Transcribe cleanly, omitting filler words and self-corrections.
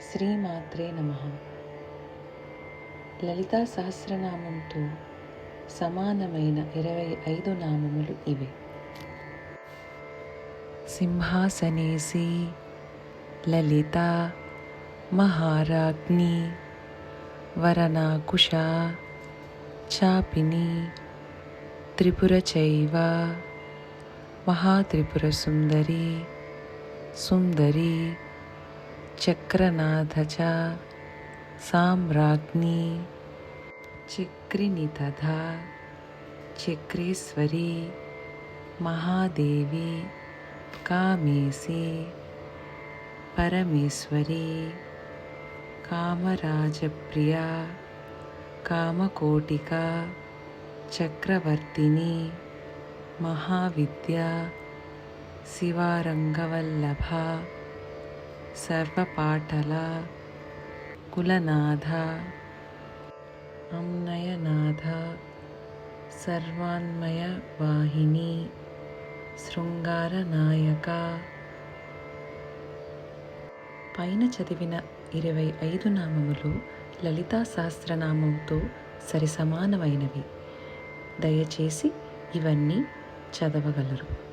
శ్రీమాత్రే నమః. లలితా సహస్రనామంతో సమానమైన 25 నామములు ఇవే. సింహాసనేసి లలిత మహారాజ్ఞి వరనాకుశ చాపిని త్రిపుర చైవ మహాత్రిపుర సుందరి సుందరి చక్రనాథ చ సామ్రాజ్ఞి చక్రినితథా చక్రేశ్వరి మహాదేవి కామేసి పరమేశ్వరి కామరాజప్రియ కామకోటిక చక్రవర్తిని మహావిద్య శివారంగవల్లభ సర్వపాటల కులనాథ అమ్నయనాథ సర్వాన్మయ వాహిని శృంగార నాయక. పైన చదివిన 25 నామములు లలితా సహస్రనామంతో సరిసమానమైనవి. దయచేసి ఇవన్నీ చదవగలరు.